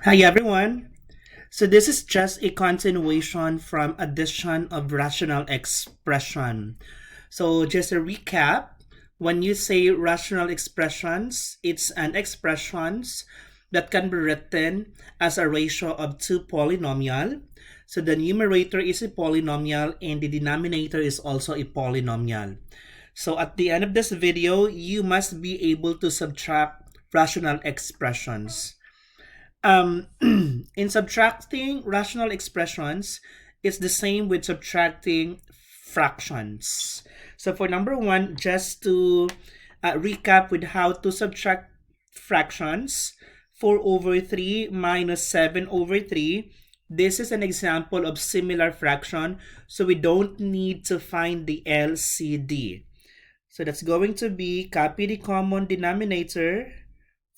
Hi everyone. So this is just a continuation from addition of rational expression. So just a recap, when you say rational expressions, it's an expressions that can be written as a ratio of two polynomial. So the numerator is a polynomial and the denominator is also a polynomial. So at the end of this video, you must be able to subtract rational expressions. In subtracting rational expressions, it's the same with subtracting fractions. So for number one, just to recap with how to subtract fractions, 4 over 3 minus 7 over 3. This is an example of similar fraction, so we don't need to find the LCD. So that's going to be copy the common denominator,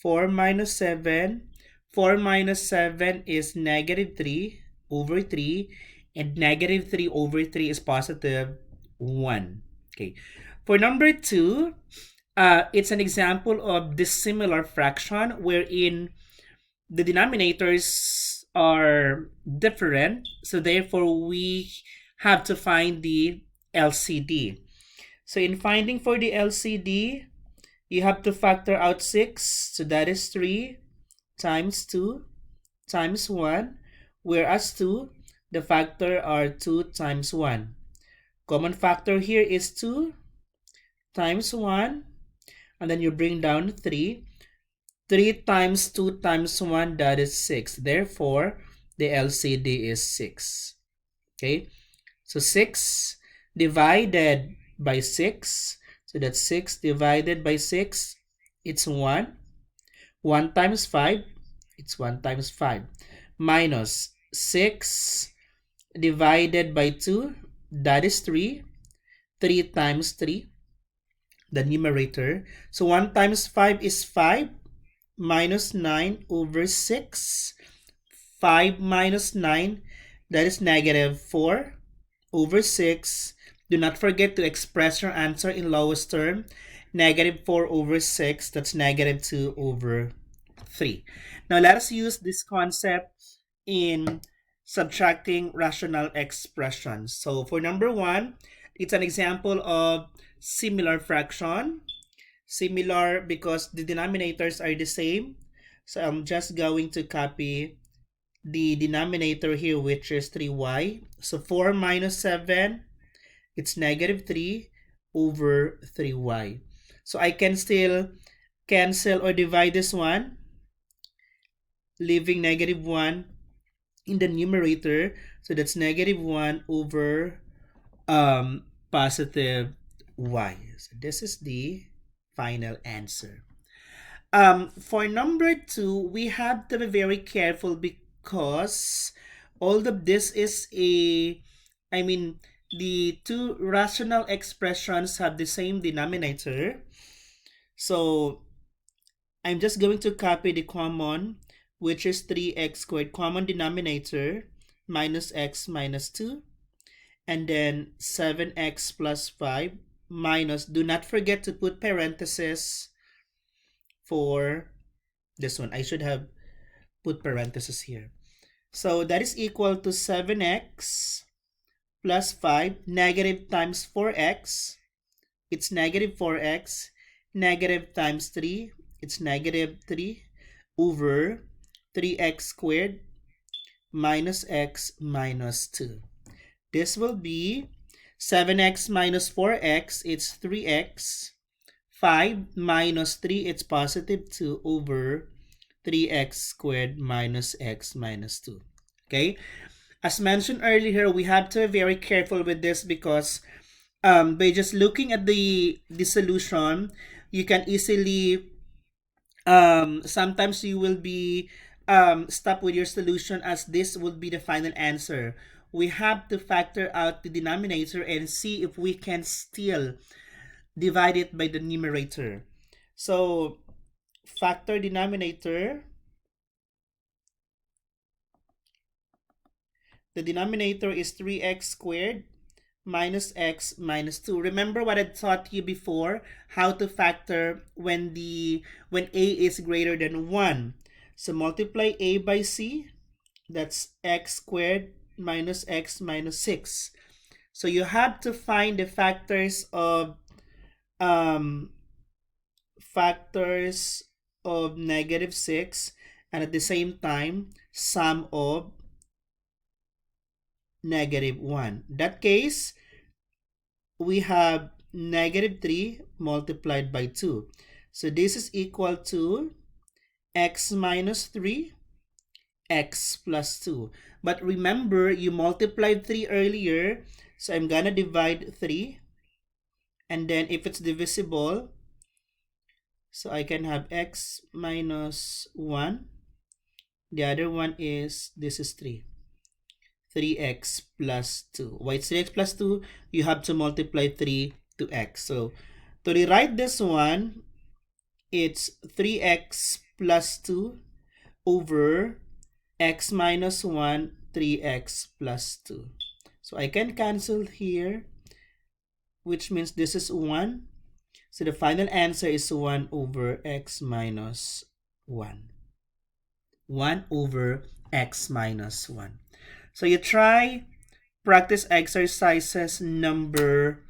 4 minus 7. 4 minus 7 is negative 3 over 3, and negative 3 over 3 is positive 1. Okay. For number 2, it's an example of dissimilar fraction wherein the denominators are different, so therefore we have to find the LCD. So in finding for the LCD, you have to factor out 6, so that is 3 times 2 times 1, whereas 2, the factor are 2 times 1. Common factor here is 2 times 1, and then you bring down 3. 3 times 2 times 1, that is 6. Therefore, the LCD is 6. Okay, so 6 divided by 6, so that's 6 divided by 6, it's 1. 1 times 5, it's 1 times 5, minus 6 divided by 2, that is 3. 3 times 3, the numerator. So 1 times 5 is 5, minus 9 over 6. 5 minus 9, that is negative 4 over 6. Do not forget to express your answer in lowest term. Negative 4 over 6, that's negative 2 over 3. Now let us use this concept in subtracting rational expressions. So for number 1, it's an example of similar fraction. Similar because the denominators are the same. So I'm just going to copy the denominator here, which is 3y. So 4 minus 7, it's negative 3 over 3y. So I can still cancel or divide this one, leaving negative 1 in the numerator. So that's negative 1 over positive y. So this is the final answer. For number 2, we have to be very careful because all of this is the two rational expressions have the same denominator. So I'm just going to copy the common, which is 3x squared, common denominator, minus x minus 2, and then 7x plus 5 minus, do not forget to put parentheses for this one. I should have put parentheses here. So that is equal to 7x plus 5, negative times 4x, it's negative 4x, negative times 3, it's negative 3 over 3x squared minus x minus 2. This will be 7x minus 4x, it's 3x. 5 minus 3, it's positive 2 over 3x squared minus x minus 2. Okay? As mentioned earlier, we have to be very careful with this because by just looking at the solution, you can easily, sometimes you will be stuck with your solution as this would be the final answer. We have to factor out the denominator and see if we can still divide it by the numerator. So factor denominator. The denominator is 3x squared minus x minus 2. Remember what I taught you before, how to factor when a is greater than 1. So multiply a by c, that's x squared minus x minus 6. So you have to find the um, factors of negative 6, and at the same time sum of negative 1. In that case, we have negative 3 multiplied by 2. So this is equal to x minus 3, x plus 2. But remember, you multiplied 3 earlier, so I'm gonna divide 3. And then if it's divisible, so I can have x minus 1. The other one is, this is 3. 3x plus 2. Why it's 3x plus 2? You have to multiply 3 to x. So to rewrite this one, it's 3x plus 2 over x minus 1, 3x plus 2. So I can cancel here, which means this is 1. So the final answer is 1 over x minus 1. 1 over x minus 1. So you try practice exercises number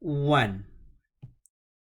1.